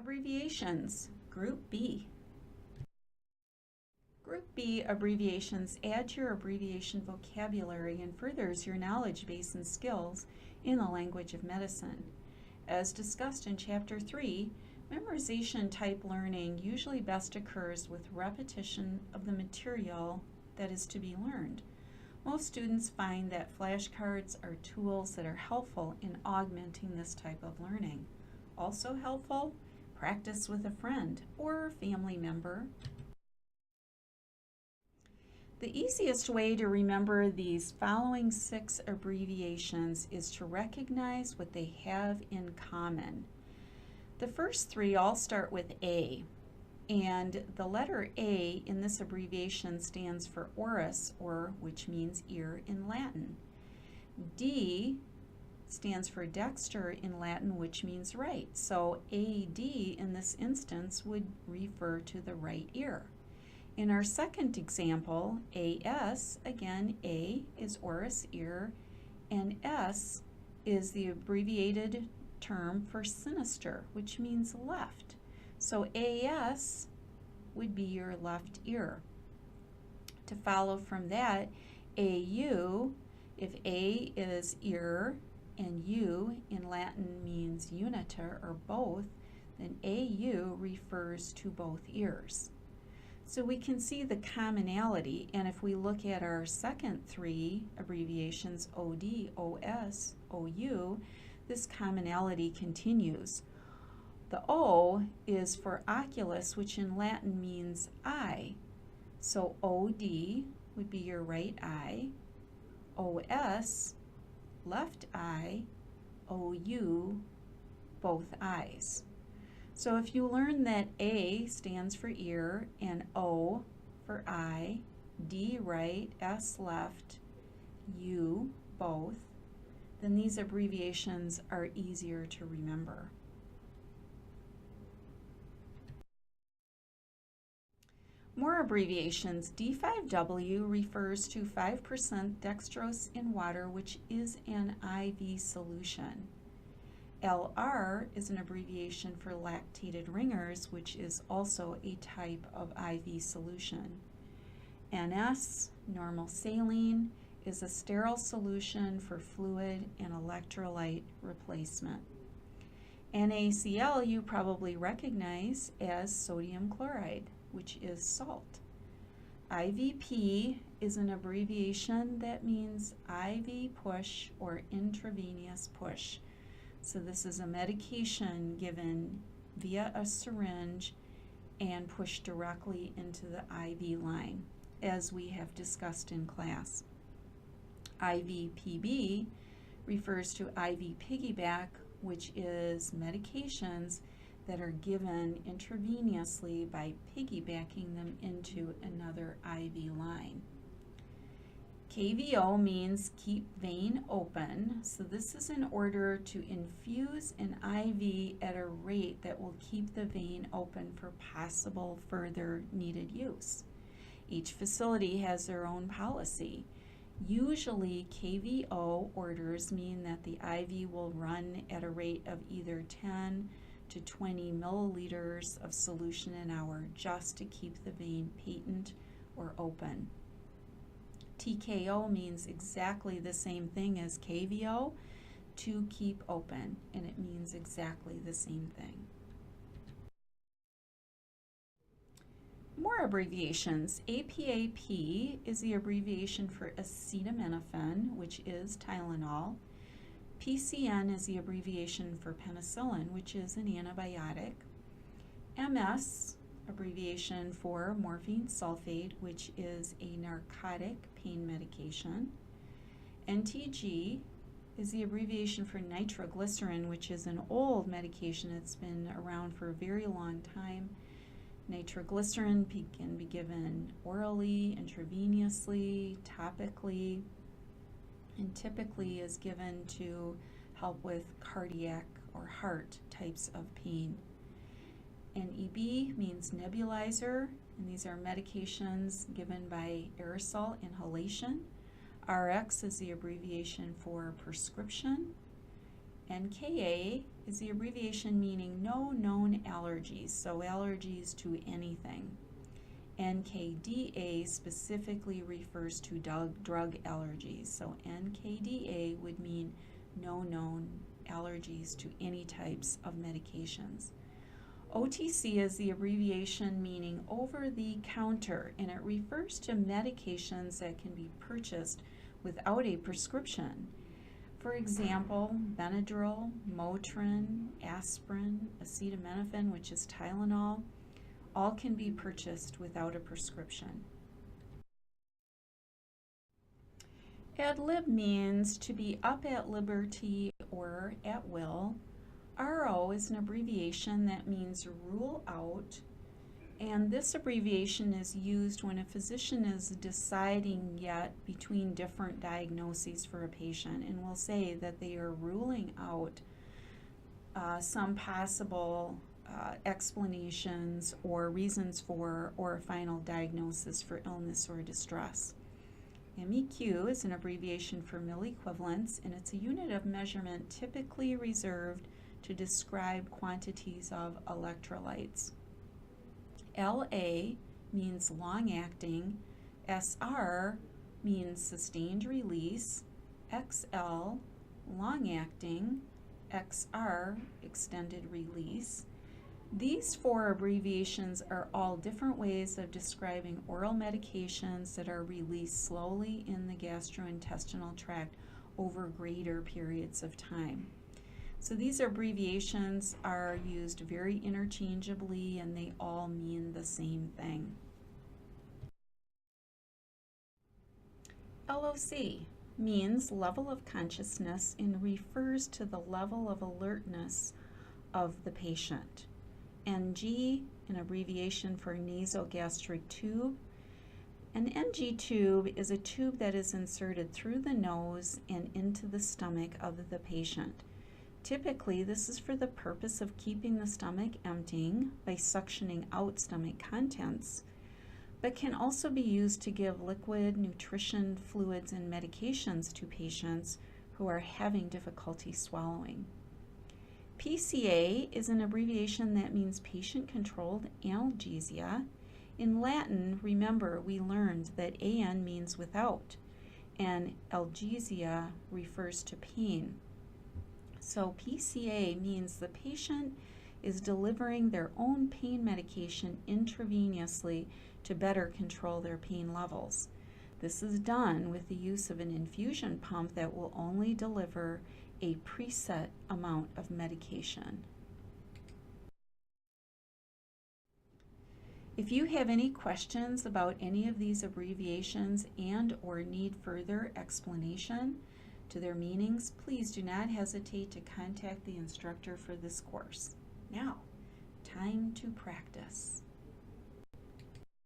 Abbreviations, Group B. Group B abbreviations add to your abbreviation vocabulary and furthers your knowledge base and skills in the language of medicine. As discussed in Chapter 3, memorization type learning usually best occurs with repetition of the material that is to be learned. Most students find that flashcards are tools that are helpful in augmenting this type of learning. Also helpful, practice with a friend or family member. The easiest way to remember these following 6 abbreviations is to recognize what they have in common. The first 3 all start with A, and the letter A in this abbreviation stands for oris, or which means ear in Latin. D stands for dexter in Latin, which means right. So AD in this instance would refer to the right ear. In our second example, AS, again, A is oris, ear, and S is the abbreviated term for sinister, which means left. So AS would be your left ear. To follow from that, AU, if A is ear and U in Latin means uniter or both, then AU refers to both ears. So we can see the commonality, and if we look at our second 3 abbreviations, OD, OS, OU, this commonality continues. The O is for oculus, which in Latin means eye. So OD would be your right eye, OS, left eye, OU, both eyes. So if you learn that A stands for ear and O for eye, D right, S left, U both, then these abbreviations are easier to remember. More abbreviations. D5W refers to 5% dextrose in water, which is an IV solution. LR is an abbreviation for lactated ringers, which is also a type of IV solution. NS, normal saline, is a sterile solution for fluid and electrolyte replacement. NaCl you probably recognize as sodium chloride, which is salt. IVP is an abbreviation that means IV push or intravenous push. So this is a medication given via a syringe and pushed directly into the IV line, as we have discussed in class. IVPB refers to IV piggyback, which is medications that are given intravenously by piggybacking them into another IV line. KVO means keep vein open, so this is in order to infuse an IV at a rate that will keep the vein open for possible further needed use. Each facility has their own policy. Usually KVO orders mean that the IV will run at a rate of either 10 to 20 milliliters of solution an hour just to keep the vein patent or open. TKO means exactly the same thing as KVO, to keep open, and it means exactly the same thing. More abbreviations. APAP is the abbreviation for acetaminophen, which is Tylenol. PCN is the abbreviation for penicillin, which is an antibiotic. MS, abbreviation for morphine sulfate, which is a narcotic pain medication. NTG is the abbreviation for nitroglycerin, which is an old medication that's been around for a very long time. Nitroglycerin can be given orally, intravenously, topically, and typically is given to help with cardiac or heart types of pain. NEB means nebulizer, and these are medications given by aerosol inhalation. RX is the abbreviation for prescription, NKA is the abbreviation meaning no known allergies, so allergies to anything. NKDA specifically refers to drug allergies, so NKDA would mean no known allergies to any types of medications. OTC is the abbreviation meaning over the counter, and it refers to medications that can be purchased without a prescription. For example, Benadryl, Motrin, aspirin, acetaminophen, which is Tylenol, all can be purchased without a prescription. Ad lib means to be up at liberty or at will. RO is an abbreviation that means rule out, and this abbreviation is used when a physician is deciding yet between different diagnoses for a patient, and will say that they are ruling out some possible explanations or reasons for or a final diagnosis for illness or distress. MEQ is an abbreviation for milliequivalents, and it's a unit of measurement typically reserved to describe quantities of electrolytes. LA means long-acting, SR means sustained release, XL, long-acting, XR, extended release. These four abbreviations are all different ways of describing oral medications that are released slowly in the gastrointestinal tract over greater periods of time. So these abbreviations are used very interchangeably, and they all mean the same thing. LOC means level of consciousness and refers to the level of alertness of the patient. NG, an abbreviation for nasogastric tube. An NG tube is a tube that is inserted through the nose and into the stomach of the patient. Typically, this is for the purpose of keeping the stomach emptying by suctioning out stomach contents, but can also be used to give liquid, nutrition, fluids, and medications to patients who are having difficulty swallowing. PCA is an abbreviation that means patient-controlled analgesia. In Latin, remember, we learned that AN means without, and analgesia refers to pain. So PCA means the patient is delivering their own pain medication intravenously to better control their pain levels. This is done with the use of an infusion pump that will only deliver a preset amount of medication. If you have any questions about any of these abbreviations and or need further explanation to their meanings, please do not hesitate to contact the instructor for this course. Now, time to practice.